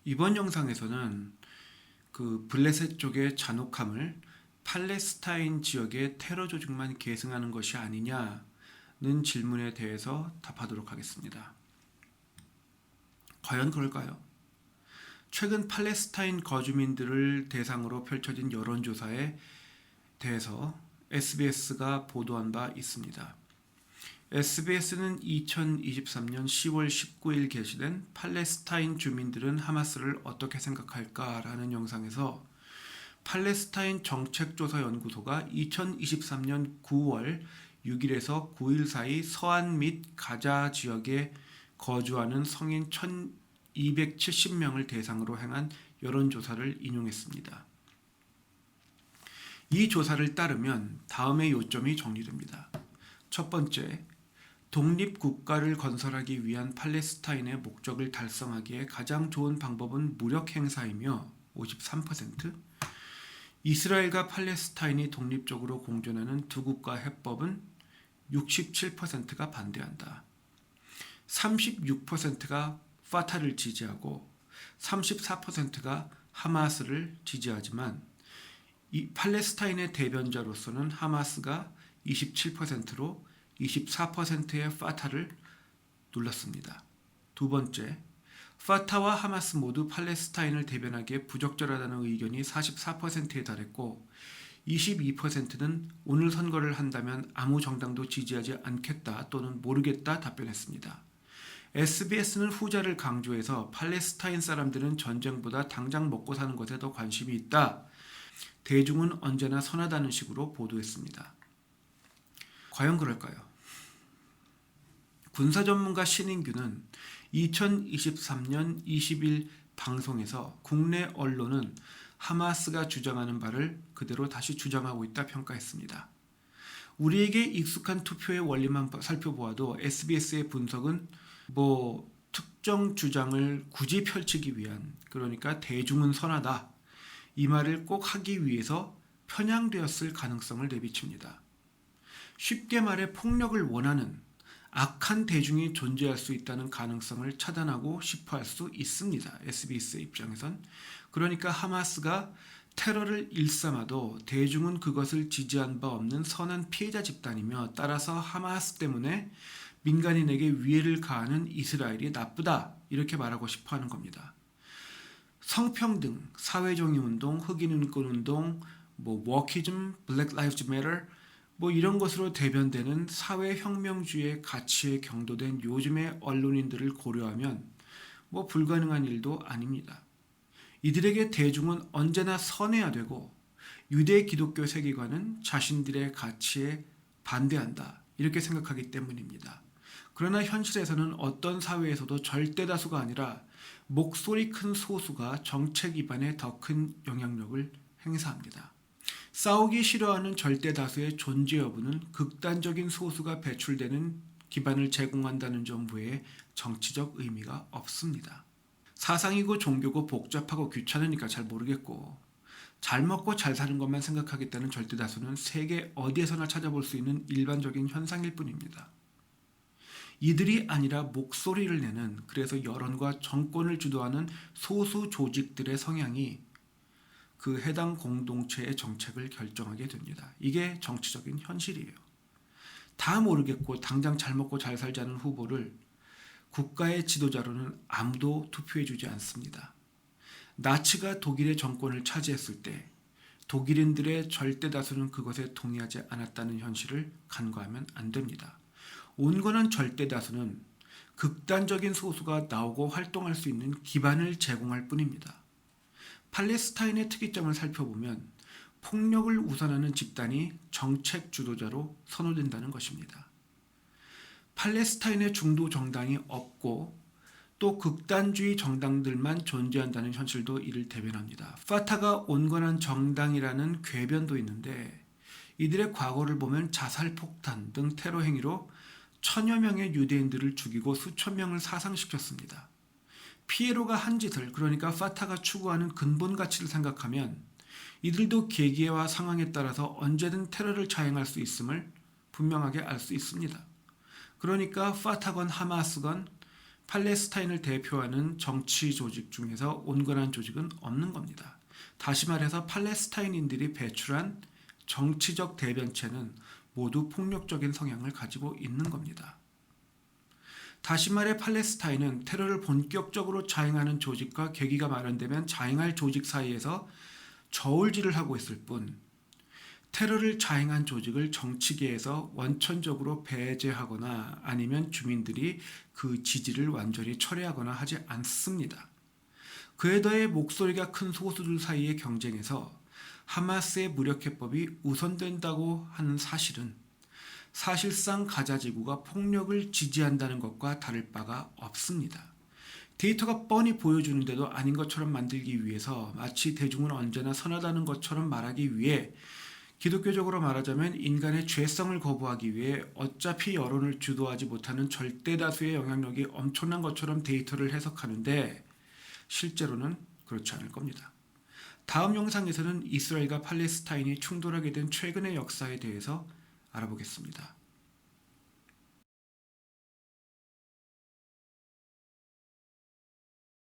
이번 영상에서는 그 블레셋 쪽의 잔혹함을 팔레스타인 지역의 테러 조직만 계승하는 것이 아니냐는 질문에 대해서 답하도록 하겠습니다. 과연 그럴까요? 최근 팔레스타인 거주민들을 대상으로 펼쳐진 여론조사에 대해서 SBS가 보도한 바 있습니다. SBS는 2023년 10월 19일 게시된 팔레스타인 주민들은 하마스를 어떻게 생각할까라는 영상에서 팔레스타인 정책조사연구소가 2023년 9월 6일에서 9일 사이 서안 및 가자 지역에 거주하는 성인 1270명을 대상으로 행한 여론조사를 인용했습니다. 이 조사를 따르면 다음의 요점이 정리됩니다. 첫 번째, 독립국가를 건설하기 위한 팔레스타인의 목적을 달성하기에 가장 좋은 방법은 무력 행사이며 53%, 이스라엘과 팔레스타인이 독립적으로 공존하는 두 국가 해법은 67%가 반대한다. 36%가 파타를 지지하고 34%가 하마스를 지지하지만 이 팔레스타인의 대변자로서는 하마스가 27%로 24%의 파타를 눌렀습니다. 두 번째, 파타와 하마스 모두 팔레스타인을 대변하기에 부적절하다는 의견이 44%에 달했고 22%는 오늘 선거를 한다면 아무 정당도 지지하지 않겠다 또는 모르겠다 답변했습니다. SBS는 후자를 강조해서 팔레스타인 사람들은 전쟁보다 당장 먹고 사는 것에 더 관심이 있다. 대중은 언제나 선하다는 식으로 보도했습니다. 과연 그럴까요? 군사전문가 신인규는 2023년 20일 방송에서 국내 언론은 하마스가 주장하는 바를 그대로 다시 주장하고 있다 평가했습니다. 우리에게 익숙한 투표의 원리만 살펴보아도 SBS의 분석은 특정 주장을 굳이 펼치기 위한, 그러니까 대중은 선하다, 이 말을 꼭 하기 위해서 편향되었을 가능성을 내비칩니다. 쉽게 말해 폭력을 원하는 악한 대중이 존재할 수 있다는 가능성을 차단하고 싶어 할 수 있습니다. SBS의 입장에선. 그러니까 하마스가 테러를 일삼아도 대중은 그것을 지지한 바 없는 선한 피해자 집단이며 따라서 하마스 때문에 민간인에게 위해를 가하는 이스라엘이 나쁘다, 이렇게 말하고 싶어 하는 겁니다. 성평등, 사회정의운동, 흑인인권운동, 워키즘, 블랙 라이브즈 매터 이런 것으로 대변되는 사회혁명주의의 가치에 경도된 요즘의 언론인들을 고려하면 불가능한 일도 아닙니다. 이들에게 대중은 언제나 선해야 되고 유대 기독교 세계관은 자신들의 가치에 반대한다, 이렇게 생각하기 때문입니다. 그러나 현실에서는 어떤 사회에서도 절대 다수가 아니라 목소리 큰 소수가 정책 위반에 더 큰 영향력을 행사합니다. 싸우기 싫어하는 절대 다수의 존재 여부는 극단적인 소수가 배출되는 기반을 제공한다는 점 외에 정치적 의미가 없습니다. 사상이고 종교고 복잡하고 귀찮으니까 잘 모르겠고 잘 먹고 잘 사는 것만 생각하겠다는 절대 다수는 세계 어디에서나 찾아볼 수 있는 일반적인 현상일 뿐입니다. 이들이 아니라 목소리를 내는, 그래서 여론과 정권을 주도하는 소수 조직들의 성향이 그 해당 공동체의 정책을 결정하게 됩니다. 이게 정치적인 현실이에요. 다 모르겠고 당장 잘 먹고 잘 살자는 후보를 국가의 지도자로는 아무도 투표해주지 않습니다. 나치가 독일의 정권을 차지했을 때 독일인들의 절대 다수는 그것에 동의하지 않았다는 현실을 간과하면 안 됩니다. 온건한 절대 다수는 극단적인 소수가 나오고 활동할 수 있는 기반을 제공할 뿐입니다. 팔레스타인의 특이점을 살펴보면 폭력을 우선하는 집단이 정책 주도자로 선호된다는 것입니다. 팔레스타인의 중도 정당이 없고 또 극단주의 정당들만 존재한다는 현실도 이를 대변합니다. 파타가 온건한 정당이라는 궤변도 있는데 이들의 과거를 보면 자살폭탄 등 테러 행위로 천여 명의 유대인들을 죽이고 수천 명을 사상시켰습니다. 피에로가 한 짓을, 그러니까 파타가 추구하는 근본 가치를 생각하면 이들도 계기와 상황에 따라서 언제든 테러를 자행할 수 있음을 분명하게 알 수 있습니다. 그러니까 파타건 하마스건 팔레스타인을 대표하는 정치 조직 중에서 온건한 조직은 없는 겁니다. 다시 말해서 팔레스타인인들이 배출한 정치적 대변체는 모두 폭력적인 성향을 가지고 있는 겁니다. 다시 말해 팔레스타인은 테러를 본격적으로 자행하는 조직과 계기가 마련되면 자행할 조직 사이에서 저울질을 하고 있을 뿐 테러를 자행한 조직을 정치계에서 원천적으로 배제하거나 아니면 주민들이 그 지지를 완전히 철회하거나 하지 않습니다. 그에 더해 목소리가 큰 소수들 사이의 경쟁에서 하마스의 무력해법이 우선된다고 하는 사실은 사실상 가자 지구가 폭력을 지지한다는 것과 다를 바가 없습니다. 데이터가 뻔히 보여주는데도 아닌 것처럼 만들기 위해서 마치 대중은 언제나 선하다는 것처럼 말하기 위해 기독교적으로 말하자면 인간의 죄성을 거부하기 위해 어차피 여론을 주도하지 못하는 절대 다수의 영향력이 엄청난 것처럼 데이터를 해석하는데 실제로는 그렇지 않을 겁니다. 다음 영상에서는 이스라엘과 팔레스타인이 충돌하게 된 최근의 역사에 대해서 알아보겠습니다.